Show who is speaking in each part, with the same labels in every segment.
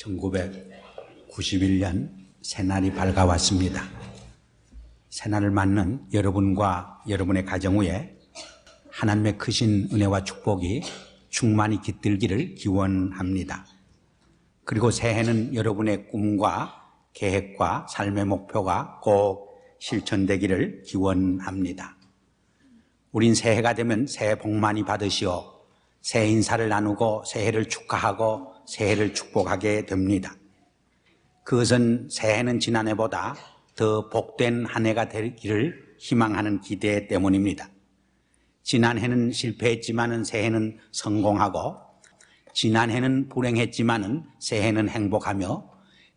Speaker 1: 1991년 새날이 밝아왔습니다. 새날을 맞는 여러분과 여러분의 가정 위에 하나님의 크신 은혜와 축복이 충만히 깃들기를 기원합니다. 그리고 새해는 여러분의 꿈과 계획과 삶의 목표가 꼭 실천되기를 기원합니다. 우린 새해가 되면 새해 복 많이 받으시오, 새해 인사를 나누고 새해를 축하하고 새해를 축복하게 됩니다. 그것은 새해는 지난해보다 더 복된 한 해가 되기를 희망하는 기대 때문입니다. 지난해는 실패했지만은 새해는 성공하고, 지난해는 불행했지만은 새해는 행복하며,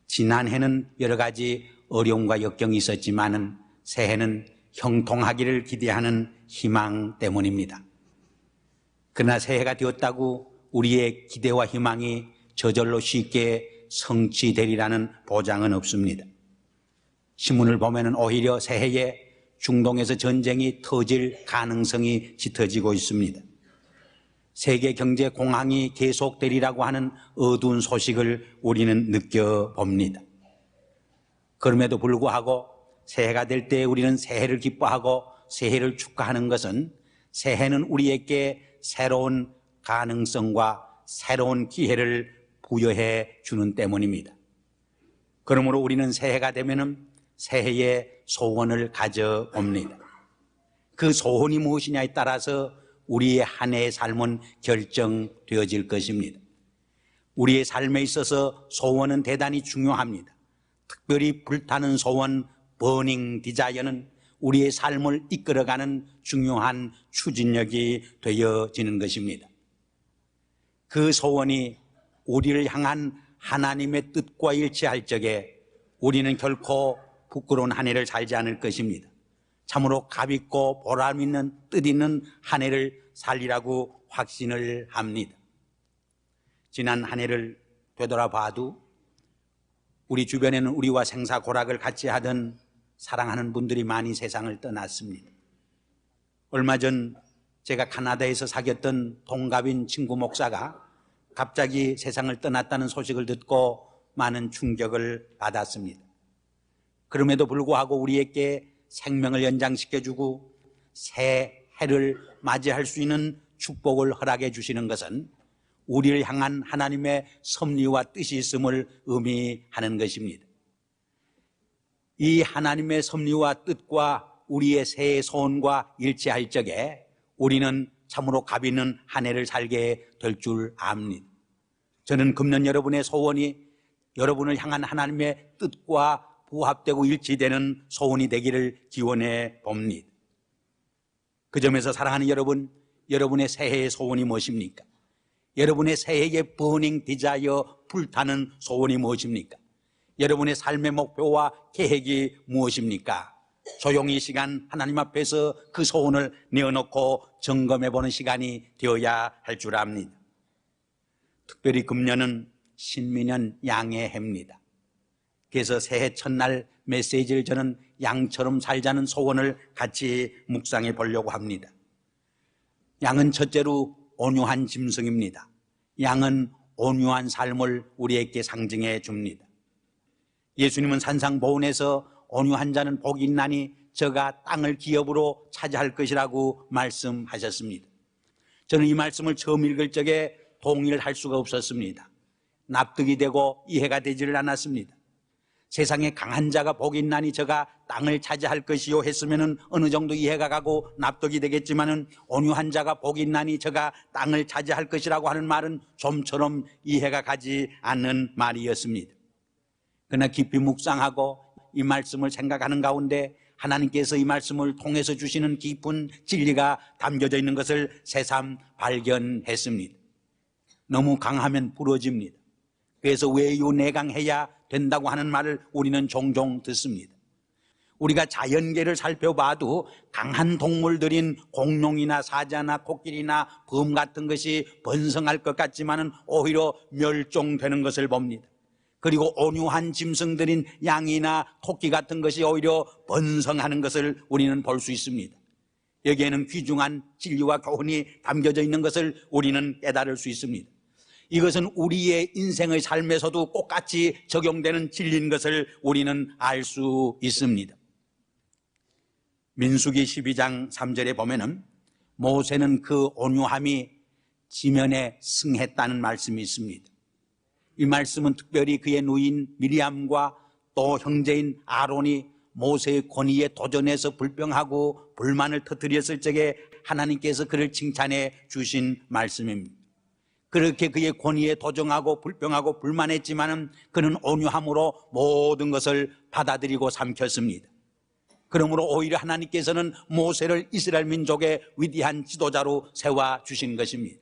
Speaker 1: 지난해는 여러 가지 어려움과 역경이 있었지만은 새해는 형통하기를 기대하는 희망 때문입니다. 그러나 새해가 되었다고 우리의 기대와 희망이 저절로 쉽게 성취되리라는 보장은 없습니다. 신문을 보면은 오히려 새해에 중동에서 전쟁이 터질 가능성이 짙어지고 있습니다. 세계 경제 공황이 계속되리라고 하는 어두운 소식을 우리는 느껴봅니다. 그럼에도 불구하고 새해가 될 때 우리는 새해를 기뻐하고 새해를 축하하는 것은 새해는 우리에게 새로운 가능성과 새로운 기회를 부여해 주는 때문입니다. 그러므로 우리는 새해가 되면은 새해의 소원을 가져봅니다. 그 소원이 무엇이냐에 따라서 우리의 한 해의 삶은 결정되어질 것입니다. 우리의 삶에 있어서 소원은 대단히 중요합니다. 특별히 불타는 소원, 버닝 디자이어는 우리의 삶을 이끌어가는 중요한 추진력이 되어지는 것입니다. 그 소원이 우리를 향한 하나님의 뜻과 일치할 적에 우리는 결코 부끄러운 한 해를 살지 않을 것입니다. 참으로 값있고 보람 있는 뜻 있는 한 해를 살리라고 확신을 합니다. 지난 한 해를 되돌아봐도 우리 주변에는 우리와 생사고락을 같이 하던 사랑하는 분들이 많이 세상을 떠났습니다. 얼마 전 제가 카나다에서 사귀었던 동갑인 친구 목사가 갑자기 세상을 떠났다는 소식을 듣고 많은 충격을 받았습니다. 그럼에도 불구하고 우리에게 생명을 연장시켜주고 새해를 맞이할 수 있는 축복을 허락해 주시는 것은 우리를 향한 하나님의 섭리와 뜻이 있음을 의미하는 것입니다. 이 하나님의 섭리와 뜻과 우리의 새해 소원과 일치할 적에 우리는 참으로 값 있는 한 해를 살게 될 줄 압니다. 저는 금년 여러분의 소원이 여러분을 향한 하나님의 뜻과 부합되고 일치되는 소원이 되기를 기원해 봅니다. 그 점에서 사랑하는 여러분, 여러분의 새해의 소원이 무엇입니까? 여러분의 새해의 버닝 디자이어, 불타는 소원이 무엇입니까? 여러분의 삶의 목표와 계획이 무엇입니까? 조용히 시간 하나님 앞에서 그 소원을 내어놓고 점검해보는 시간이 되어야 할 줄 압니다. 특별히 금년은 신민년 양의 해입니다. 그래서 새해 첫날 메시지를 저는 양처럼 살자는 소원을 같이 묵상해 보려고 합니다. 양은 첫째로 온유한 짐승입니다. 양은 온유한 삶을 우리에게 상징해 줍니다. 예수님은 산상보훈에서 온유한 자는 복이 있나니 저가 땅을 기업으로 차지할 것이라고 말씀하셨습니다. 저는 이 말씀을 처음 읽을 적에 동의를 할 수가 없었습니다. 납득이 되고 이해가 되지를 않았습니다. 세상에 강한 자가 복이 있나니 저가 땅을 차지할 것이요 했으면 어느 정도 이해가 가고 납득이 되겠지만은 온유한 자가 복이 있나니 저가 땅을 차지할 것이라고 하는 말은 좀처럼 이해가 가지 않는 말이었습니다. 그러나 깊이 묵상하고 이 말씀을 생각하는 가운데 하나님께서 이 말씀을 통해서 주시는 깊은 진리가 담겨져 있는 것을 새삼 발견했습니다. 너무 강하면 부러집니다. 그래서 외유 내강해야 된다고 하는 말을 우리는 종종 듣습니다. 우리가 자연계를 살펴봐도 강한 동물들인 공룡이나 사자나 코끼리나 범 같은 것이 번성할 것 같지만은 오히려 멸종되는 것을 봅니다. 그리고 온유한 짐승들인 양이나 토끼 같은 것이 오히려 번성하는 것을 우리는 볼 수 있습니다. 여기에는 귀중한 진리와 교훈이 담겨져 있는 것을 우리는 깨달을 수 있습니다. 이것은 우리의 인생의 삶에서도 똑같이 적용되는 진리인 것을 우리는 알 수 있습니다. 민수기 12장 3절에 보면은 모세는 그 온유함이 지면에 승했다는 말씀이 있습니다. 이 말씀은 특별히 그의 누인 미리암과 또 형제인 아론이 모세의 권위에 도전해서 불평하고 불만을 터뜨렸을 적에 하나님께서 그를 칭찬해 주신 말씀입니다. 그렇게 그의 권위에 도전하고 불평하고 불만했지만은 그는 온유함으로 모든 것을 받아들이고 삼켰습니다. 그러므로 오히려 하나님께서는 모세를 이스라엘 민족의 위대한 지도자로 세워 주신 것입니다.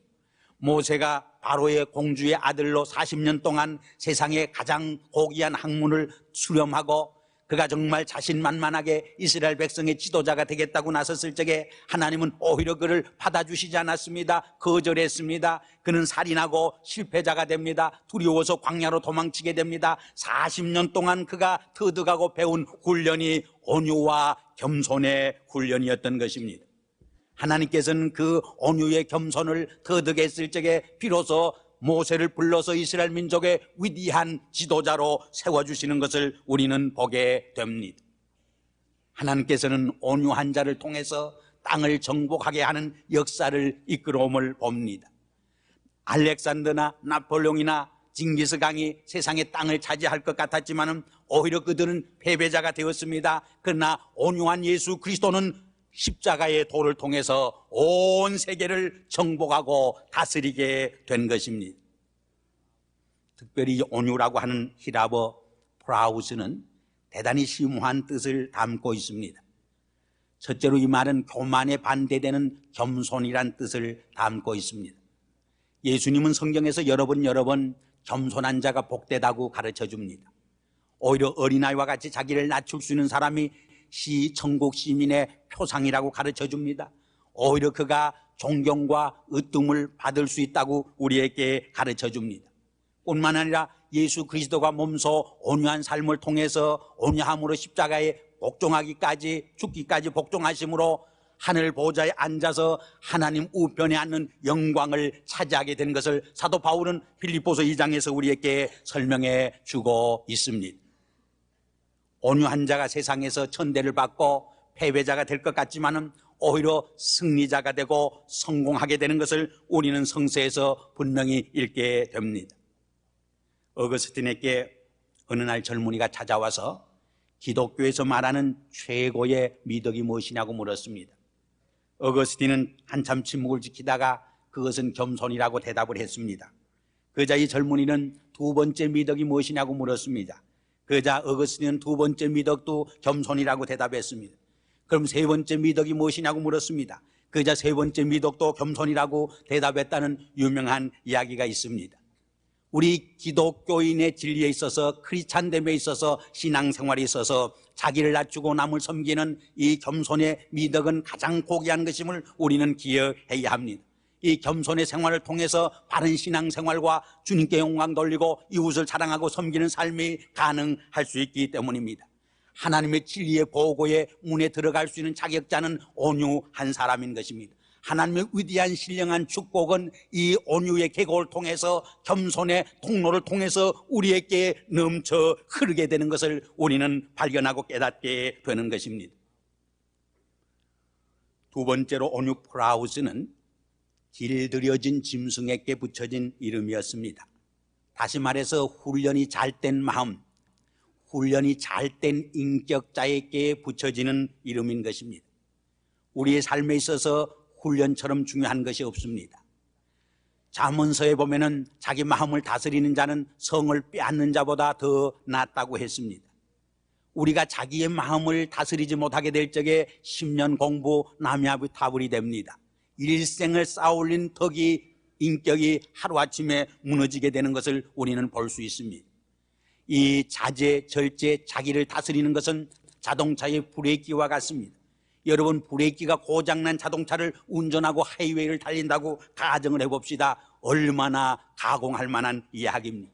Speaker 1: 모세가 바로의 공주의 아들로 40년 동안 세상의 가장 고귀한 학문을 수렴하고 그가 정말 자신만만하게 이스라엘 백성의 지도자가 되겠다고 나섰을 적에 하나님은 오히려 그를 받아주시지 않았습니다. 거절했습니다. 그는 살인하고 실패자가 됩니다. 두려워서 광야로 도망치게 됩니다. 40년 동안 그가 터득하고 배운 훈련이 온유와 겸손의 훈련이었던 것입니다. 하나님께서는 그 온유의 겸손을 터득했을 적에 비로소 모세를 불러서 이스라엘 민족의 위대한 지도자로 세워주시는 것을 우리는 보게 됩니다. 하나님께서는 온유한 자를 통해서 땅을 정복하게 하는 역사를 이끌어옴을 봅니다. 알렉산더나 나폴레옹이나 징기스강이 세상의 땅을 차지할 것 같았지만 오히려 그들은 패배자가 되었습니다. 그러나 온유한 예수 그리스도는 십자가의 도를 통해서 온 세계를 정복하고 다스리게 된 것입니다. 특별히 온유라고 하는 히라버 프라우스는 대단히 심오한 뜻을 담고 있습니다. 첫째로 이 말은 교만에 반대되는 겸손이란 뜻을 담고 있습니다. 예수님은 성경에서 여러 번 겸손한 자가 복되다고 가르쳐 줍니다. 오히려 어린아이와 같이 자기를 낮출 수 있는 사람이 천국 시민의 표상이라고 가르쳐 줍니다. 오히려 그가 존경과 으뜸을 받을 수 있다고 우리에게 가르쳐 줍니다. 뿐만 아니라 예수 그리스도가 몸소 온유한 삶을 통해서 온유함으로 십자가에 복종하기까지 죽기까지 복종하심으로 하늘 보좌에 앉아서 하나님 우편에 앉는 영광을 차지하게 된 것을 사도 바울은 빌립보서 2장에서 우리에게 설명해 주고 있습니다. 온유한 자가 세상에서 천대를 받고 패배자가 될 것 같지만은 오히려 승리자가 되고 성공하게 되는 것을 우리는 성서에서 분명히 읽게 됩니다. 어거스틴에게 어느 날 젊은이가 찾아와서 기독교에서 말하는 최고의 미덕이 무엇이냐고 물었습니다. 어거스틴은 한참 침묵을 지키다가 그것은 겸손이라고 대답을 했습니다. 그자 이 젊은이는 두 번째 미덕이 무엇이냐고 물었습니다. 그자 어거스틴은 두 번째 미덕도 겸손이라고 대답했습니다. 그럼 세 번째 미덕이 무엇이냐고 물었습니다. 그자 세 번째 미덕도 겸손이라고 대답했다는 유명한 이야기가 있습니다. 우리 기독교인의 진리에 있어서 크리스찬됨에 있어서 신앙생활에 있어서 자기를 낮추고 남을 섬기는 이 겸손의 미덕은 가장 고귀한 것임을 우리는 기억해야 합니다. 이 겸손의 생활을 통해서 바른 신앙생활과 주님께 영광 돌리고 이웃을 사랑하고 섬기는 삶이 가능할 수 있기 때문입니다. 하나님의 진리의 보고의 문에 들어갈 수 있는 자격자는 온유한 사람인 것입니다. 하나님의 위대한 신령한 축복은 이 온유의 계곡을 통해서 겸손의 통로를 통해서 우리에게 넘쳐 흐르게 되는 것을 우리는 발견하고 깨닫게 되는 것입니다. 두 번째로 온유 프라우스는 길들여진 짐승에게 붙여진 이름이었습니다. 다시 말해서 훈련이 잘된 마음, 훈련이 잘된 인격자에게 붙여지는 이름인 것입니다. 우리의 삶에 있어서 훈련처럼 중요한 것이 없습니다. 잠언서에 보면은 자기 마음을 다스리는 자는 성을 빼앗는 자보다 더 낫다고 했습니다. 우리가 자기의 마음을 다스리지 못하게 될 적에 10년 공부 남야부타불이 됩니다. 일생을 쌓아올린 덕이 인격이 하루아침에 무너지게 되는 것을 우리는 볼 수 있습니다. 이 자제, 절제, 자기를 다스리는 것은 자동차의 브레이크와 같습니다. 여러분, 브레이크가 고장난 자동차를 운전하고 하이웨이를 달린다고 가정을 해봅시다. 얼마나 가공할 만한 이야기입니까?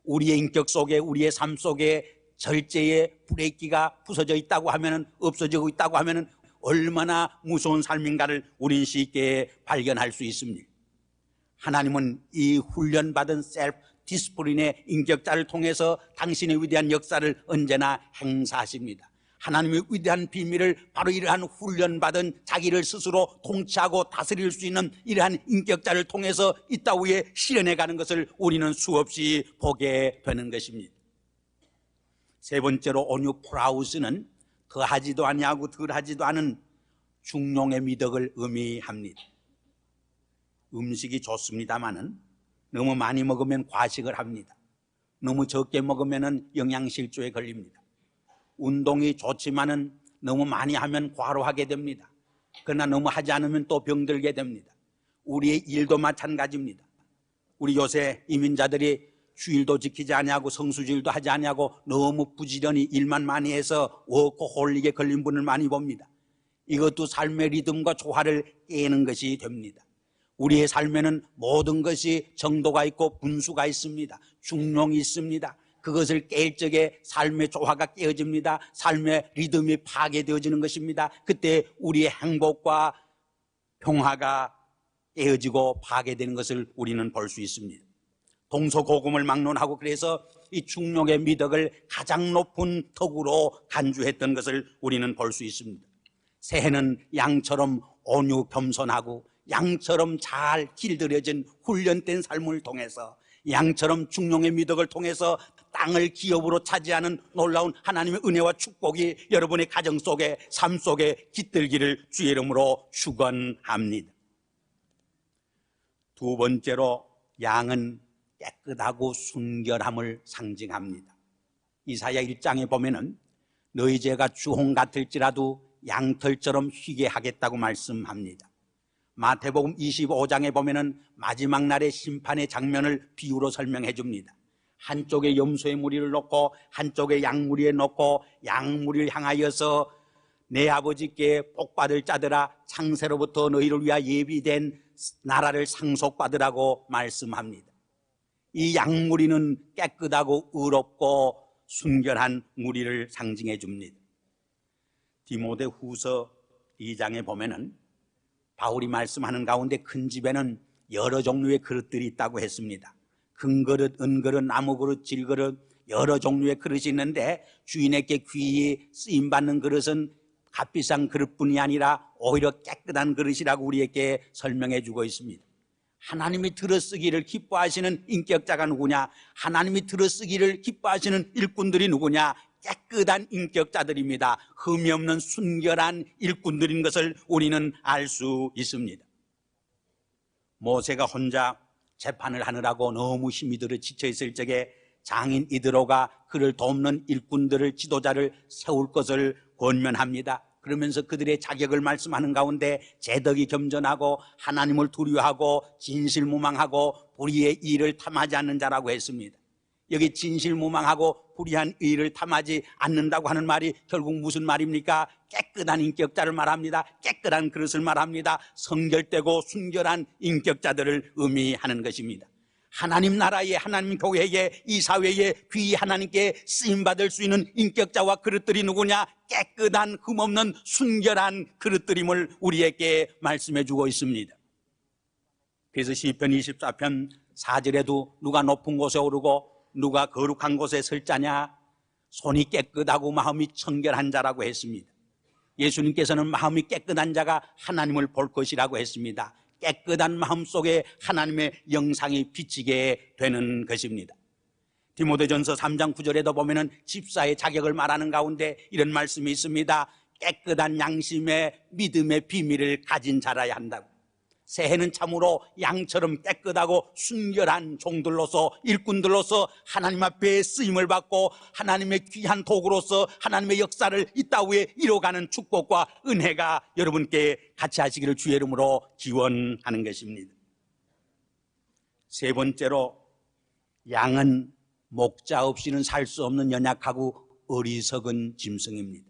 Speaker 1: 우리의 인격 속에, 우리의 삶 속에 절제의 브레이크가 부서져 있다고 하면은, 없어지고 있다고 하면은 얼마나 무서운 삶인가를 우린 쉽게 발견할 수 있습니다. 하나님은 이 훈련받은 셀프 디스플린의 인격자를 통해서 당신의 위대한 역사를 언제나 행사하십니다. 하나님의 위대한 비밀을 바로 이러한 훈련받은 자기를 스스로 통치하고 다스릴 수 있는 이러한 인격자를 통해서 이 땅 위에 실현해가는 것을 우리는 수없이 보게 되는 것입니다. 세 번째로 오뉴프라우스는 더하지도 아니하고 덜하지도 않은 중용의 미덕을 의미합니다. 음식이 좋습니다마는 너무 많이 먹으면 과식을 합니다. 너무 적게 먹으면 영양실조에 걸립니다. 운동이 좋지만은 너무 많이 하면 과로하게 됩니다. 그러나 너무 하지 않으면 또 병들게 됩니다. 우리의 일도 마찬가지입니다. 우리 요새 이민자들이 주일도 지키지 아니하고 성수주일도 하지 아니하고 너무 부지런히 일만 많이 해서 워커홀릭에 걸린 분을 많이 봅니다. 이것도 삶의 리듬과 조화를 깨는 것이 됩니다. 우리의 삶에는 모든 것이 정도가 있고 분수가 있습니다. 중용이 있습니다. 그것을 깰 적에 삶의 조화가 깨어집니다. 삶의 리듬이 파괴되어지는 것입니다. 그때 우리의 행복과 평화가 깨어지고 파괴되는 것을 우리는 볼 수 있습니다. 동서고금을 막론하고 그래서 이 중용의 미덕을 가장 높은 덕으로 간주했던 것을 우리는 볼 수 있습니다. 새해는 양처럼 온유 겸손하고 양처럼 잘 길들여진 훈련된 삶을 통해서 양처럼 중용의 미덕을 통해서 땅을 기업으로 차지하는 놀라운 하나님의 은혜와 축복이 여러분의 가정 속에 삶 속에 깃들기를 주의 이름으로 축원합니다. 두 번째로 양은 깨끗하고 순결함을 상징합니다. 이사야 1장에 보면은 너희 죄가 주홍 같을지라도 양털처럼 희게 하겠다고 말씀합니다. 마태복음 25장에 보면은 마지막 날의 심판의 장면을 비유로 설명해 줍니다. 한쪽에 염소의 무리를 놓고 한쪽에 양무리에 놓고 양무리를 향하여서 내 아버지께 복받을 자들아 창세로부터 너희를 위하여 예비된 나라를 상속받으라고 말씀합니다. 이 양무리는 깨끗하고 의롭고 순결한 무리를 상징해 줍니다. 디모데후서 2장에 보면은 바울이 말씀하는 가운데 큰 집에는 여러 종류의 그릇들이 있다고 했습니다. 큰 그릇, 은그릇, 나무그릇, 질그릇 여러 종류의 그릇이 있는데 주인에게 귀히 쓰임받는 그릇은 값비싼 그릇뿐이 아니라 오히려 깨끗한 그릇이라고 우리에게 설명해 주고 있습니다. 하나님이 들어쓰기를 기뻐하시는 인격자가 누구냐? 하나님이 들어쓰기를 기뻐하시는 일꾼들이 누구냐? 깨끗한 인격자들입니다. 흠이 없는 순결한 일꾼들인 것을 우리는 알 수 있습니다. 모세가 혼자 재판을 하느라고 너무 힘이 들어 지쳐 있을 적에 장인 이드로가 그를 돕는 일꾼들을 지도자를 세울 것을 권면합니다. 그러면서 그들의 자격을 말씀하는 가운데 재덕이 겸손하고 하나님을 두려워하고 진실무망하고 불의의 일을 탐하지 않는 자라고 했습니다. 여기 진실무망하고 불의한 의를 탐하지 않는다고 하는 말이 결국 무슨 말입니까? 깨끗한 인격자를 말합니다. 깨끗한 그릇을 말합니다. 성결되고 순결한 인격자들을 의미하는 것입니다. 하나님 나라에, 하나님 교회에, 이 사회에 귀히 하나님께 쓰임받을 수 있는 인격자와 그릇들이 누구냐? 깨끗한 흠없는 순결한 그릇들임을 우리에게 말씀해 주고 있습니다. 그래서 시편 24편 4절에도 누가 높은 곳에 오르고 누가 거룩한 곳에 설 자냐? 손이 깨끗하고 마음이 청결한 자라고 했습니다. 예수님께서는 마음이 깨끗한 자가 하나님을 볼 것이라고 했습니다. 깨끗한 마음 속에 하나님의 영상이 비치게 되는 것입니다. 디모데전서 3장 9절에도 보면은 집사의 자격을 말하는 가운데 이런 말씀이 있습니다. 깨끗한 양심의 믿음의 비밀을 가진 자라야 한다고. 새해는 참으로 양처럼 깨끗하고 순결한 종들로서 일꾼들로서 하나님 앞에 쓰임을 받고 하나님의 귀한 도구로서 하나님의 역사를 이 땅 위에 이뤄가는 축복과 은혜가 여러분께 같이 하시기를 주의 이름으로 기원하는 것입니다. 세 번째로 양은 목자 없이는 살 수 없는 연약하고 어리석은 짐승입니다.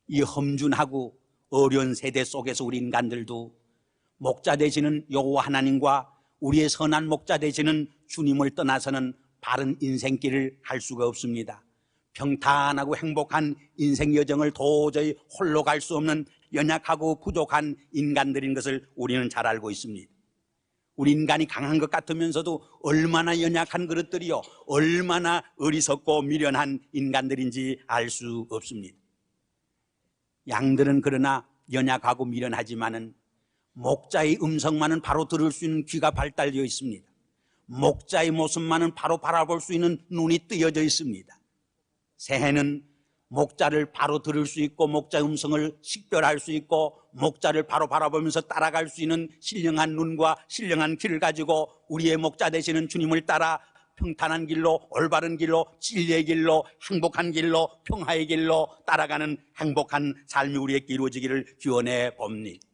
Speaker 1: 이 험준하고 어려운 세대 속에서 우리 인간들도 목자 되시는 여호와 하나님과 우리의 선한 목자 되시는 주님을 떠나서는 바른 인생길을 갈 수가 없습니다. 평탄하고 행복한 인생 여정을 도저히 홀로 갈 수 없는 연약하고 부족한 인간들인 것을 우리는 잘 알고 있습니다. 우리 인간이 강한 것 같으면서도 얼마나 연약한 그릇들이요, 얼마나 어리석고 미련한 인간들인지 알 수 없습니다. 양들은 그러나 연약하고 미련하지만은 목자의 음성만은 바로 들을 수 있는 귀가 발달되어 있습니다. 목자의 모습만은 바로 바라볼 수 있는 눈이 뜨여져 있습니다. 새해는 목자를 바로 들을 수 있고 목자 음성을 식별할 수 있고 목자를 바로 바라보면서 따라갈 수 있는 신령한 눈과 신령한 귀를 가지고 우리의 목자 되시는 주님을 따라 평탄한 길로, 올바른 길로, 진리의 길로, 행복한 길로, 평화의 길로 따라가는 행복한 삶이 우리에게 이루어지기를 기원해 봅니다.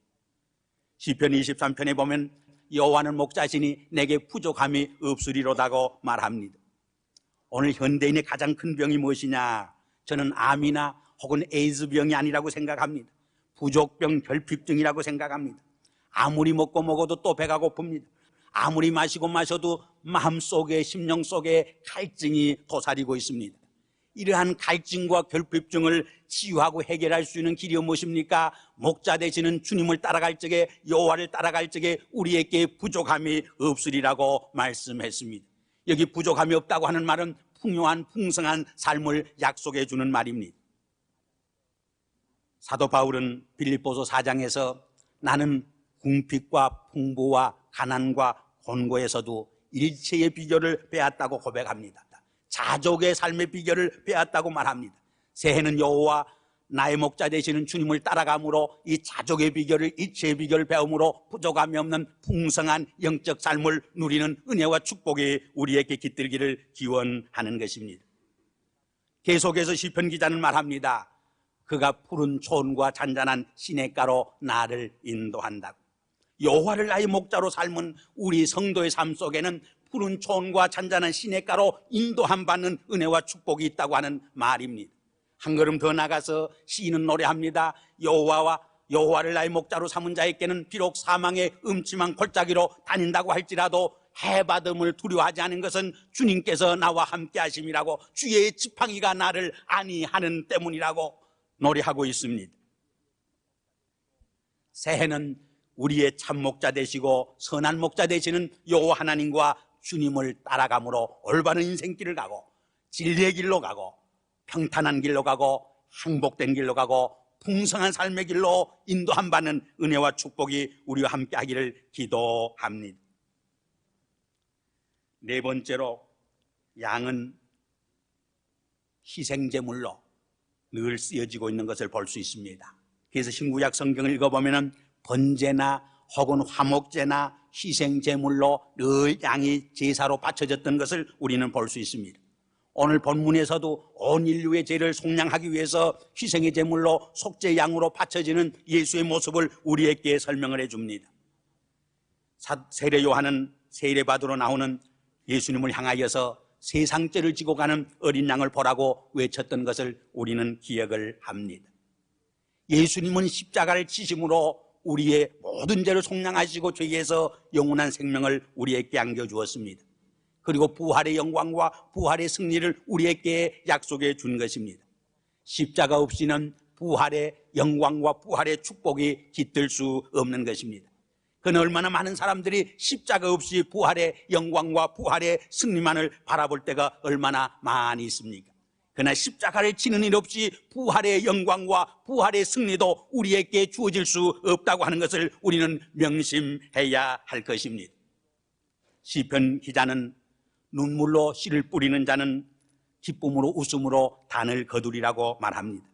Speaker 1: 시편 23편에 보면 여호와는 목자시니 내게 부족함이 없으리로다고 말합니다. 오늘 현대인의 가장 큰 병이 무엇이냐? 저는 암이나 혹은 에이즈병이 아니라고 생각합니다. 부족병, 결핍증이라고 생각합니다. 아무리 먹어도 또 배가 고픕니다. 아무리 마셔도 마음속에, 심령 속에 갈증이 도사리고 있습니다. 이러한 갈증과 결핍증을 치유하고 해결할 수 있는 길이 무엇입니까? 목자 되시는 주님을 따라갈 적에, 여호와를 따라갈 적에 우리에게 부족함이 없으리라고 말씀했습니다. 여기 부족함이 없다고 하는 말은 풍요한 풍성한 삶을 약속해 주는 말입니다. 사도 바울은 빌립보서 4장에서 나는 궁핍과 풍부와 가난과 곤고에서도 일체의 비결을 빼앗다고 고백합니다. 자족의 삶의 비결을 빼앗다고 말합니다. 새해는 여호와 나의 목자 되시는 주님을 따라감으로 이 자족의 비결을, 일체의 비결을 배움으로 부족함이 없는 풍성한 영적 삶을 누리는 은혜와 축복이 우리에게 깃들기를 기원하는 것입니다. 계속해서 시편 기자는 말합니다. 그가 푸른 초원과 잔잔한 시냇가로 나를 인도한다고. 여호와를 나의 목자로 삶은 우리 성도의 삶 속에는 푸른 초원과 잔잔한 시냇가로 인도함 받는 은혜와 축복이 있다고 하는 말입니다. 한 걸음 더 나가서 시인은 노래합니다. 여호와를 나의 목자로 삼은 자에게는 비록 사망의 음침한 골짜기로 다닌다고 할지라도 해받음을 두려워하지 않은 것은 주님께서 나와 함께 하심이라고, 주의 지팡이가 나를 안위하는 때문이라고 노래하고 있습니다. 새해는 우리의 참 목자 되시고 선한 목자 되시는 여호와 하나님과 주님을 따라감으로 올바른 인생길을 가고 진리의 길로 가고 평탄한 길로 가고 행복된 길로 가고 풍성한 삶의 길로 인도함 받는 은혜와 축복이 우리와 함께 하기를 기도합니다. 네 번째로, 양은 희생제물로 늘 쓰여지고 있는 것을 볼 수 있습니다. 그래서 신구약 성경을 읽어보면 번제나 혹은 화목제나 희생제물로 늘 양이 제사로 바쳐졌던 것을 우리는 볼 수 있습니다. 오늘 본문에서도 온 인류의 죄를 속량하기 위해서 희생의 제물로 속죄 양으로 바쳐지는 예수의 모습을 우리에게 설명을 해줍니다. 세례 요한은 세례받으러 나오는 예수님을 향하여서 세상 죄를 지고 가는 어린 양을 보라고 외쳤던 것을 우리는 기억을 합니다. 예수님은 십자가를 지심으로 우리의 모든 죄를 속량하시고 죄에서 영원한 생명을 우리에게 안겨주었습니다. 그리고 부활의 영광과 부활의 승리를 우리에게 약속해 준 것입니다. 십자가 없이는 부활의 영광과 부활의 축복이 깃들 수 없는 것입니다. 그는 얼마나 많은 사람들이 십자가 없이 부활의 영광과 부활의 승리만을 바라볼 때가 얼마나 많이 있습니까? 그러나 십자가를 지는 일 없이 부활의 영광과 부활의 승리도 우리에게 주어질 수 없다고 하는 것을 우리는 명심해야 할 것입니다. 시편 기자는 눈물로 씨를 뿌리는 자는 기쁨으로 웃음으로 단을 거두리라고 말합니다.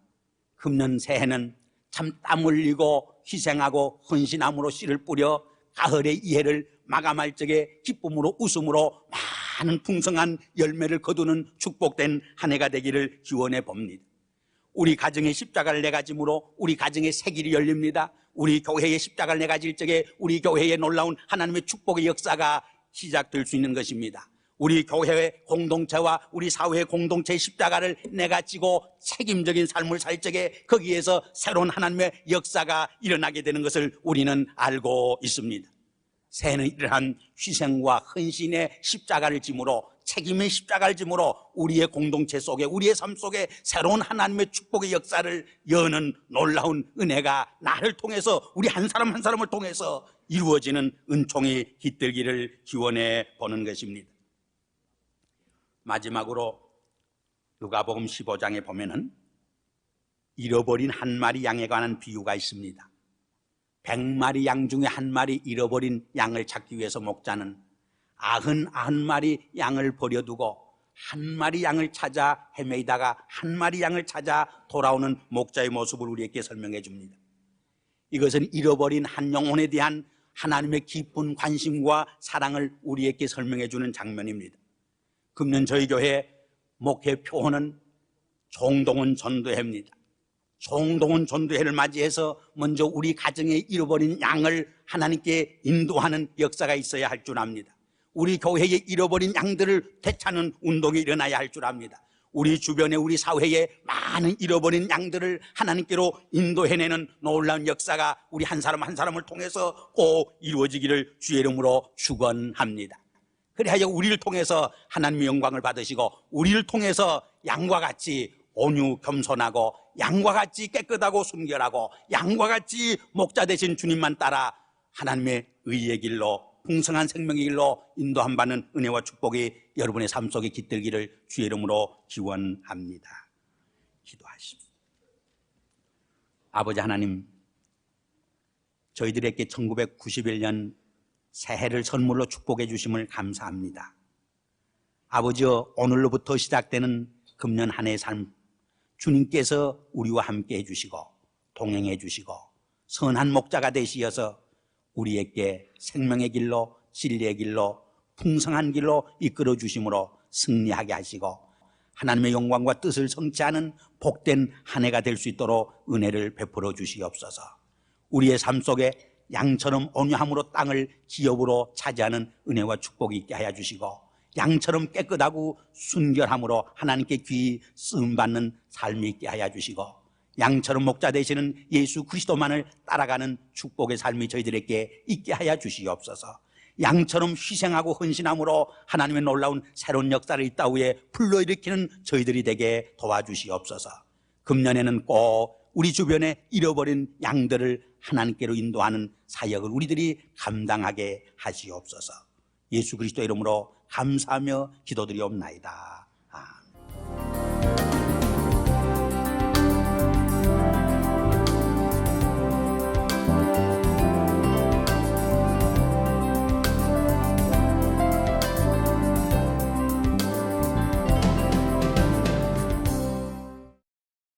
Speaker 1: 금년 새해는 참 땀 흘리고 희생하고 헌신함으로 씨를 뿌려 가을의 이해를 마감할 적에 기쁨으로 웃음으로 많은 풍성한 열매를 거두는 축복된 한 해가 되기를 기원해 봅니다. 우리 가정의 십자가를 내가 짐으로 우리 가정의 새 길이 열립니다. 우리 교회의 십자가를 내가 질 적에 우리 교회에 놀라운 하나님의 축복의 역사가 시작될 수 있는 것입니다. 우리 교회의 공동체와 우리 사회의 공동체의 십자가를 내가 지고 책임적인 삶을 살 적에 거기에서 새로운 하나님의 역사가 일어나게 되는 것을 우리는 알고 있습니다. 새는 이러한 희생과 헌신의 십자가를 짐으로, 책임의 십자가를 짐으로 우리의 공동체 속에, 우리의 삶 속에 새로운 하나님의 축복의 역사를 여는 놀라운 은혜가 나를 통해서, 우리 한 사람 한 사람을 통해서 이루어지는 은총이 깃들기를 기원해 보는 것입니다. 마지막으로 누가복음 15장에 보면은 잃어버린 한 마리 양에 관한 비유가 있습니다. 100마리 양 중에 한 마리 잃어버린 양을 찾기 위해서 목자는 99마리 양을 버려두고 한 마리 양을 찾아 헤매다가 한 마리 양을 찾아 돌아오는 목자의 모습을 우리에게 설명해 줍니다. 이것은 잃어버린 한 영혼에 대한 하나님의 깊은 관심과 사랑을 우리에게 설명해 주는 장면입니다. 금년 저희 교회 목회 표어는 총동원 전도회입니다. 총동원 전도회를 맞이해서 먼저 우리 가정에 잃어버린 양을 하나님께 인도하는 역사가 있어야 할 줄 압니다. 우리 교회에 잃어버린 양들을 되찾는 운동이 일어나야 할 줄 압니다. 우리 주변에, 우리 사회에 많은 잃어버린 양들을 하나님께로 인도해내는 놀라운 역사가 우리 한 사람 한 사람을 통해서 꼭 이루어지기를 주의 이름으로 축원합니다. 그리하여 우리를 통해서 하나님의 영광을 받으시고, 우리를 통해서 양과 같이 온유 겸손하고, 양과 같이 깨끗하고 순결하고, 양과 같이 목자 되신 주님만 따라 하나님의 의의 길로, 풍성한 생명의 길로 인도함 받는 은혜와 축복이 여러분의 삶 속에 깃들기를 주의 이름으로 기원합니다. 기도하십시오. 아버지 하나님, 저희들에게 1991년 새해를 선물로 축복해 주심을 감사합니다. 아버지여, 오늘로부터 시작되는 금년 한 해의 삶, 주님께서 우리와 함께 해주시고 동행해 주시고 선한 목자가 되시어서 우리에게 생명의 길로, 진리의 길로, 풍성한 길로 이끌어 주심으로 승리하게 하시고 하나님의 영광과 뜻을 성취하는 복된 한 해가 될 수 있도록 은혜를 베풀어 주시옵소서. 우리의 삶 속에 양처럼 온유함으로 땅을 기업으로 차지하는 은혜와 축복이 있게 하여 주시고, 양처럼 깨끗하고 순결함으로 하나님께 귀히 쓰임받는 삶이 있게 하여 주시고, 양처럼 목자 되시는 예수 그리스도만을 따라가는 축복의 삶이 저희들에게 있게 하여 주시옵소서. 양처럼 희생하고 헌신함으로 하나님의 놀라운 새로운 역사를 이 땅 위에 불러일으키는 저희들이 되게 도와주시옵소서. 금년에는 꼭 우리 주변에 잃어버린 양들을 하나님께로 인도하는 사역을 우리들이 감당하게 하시옵소서. 예수 그리스도 이름으로 감사하며 기도드리옵나이다.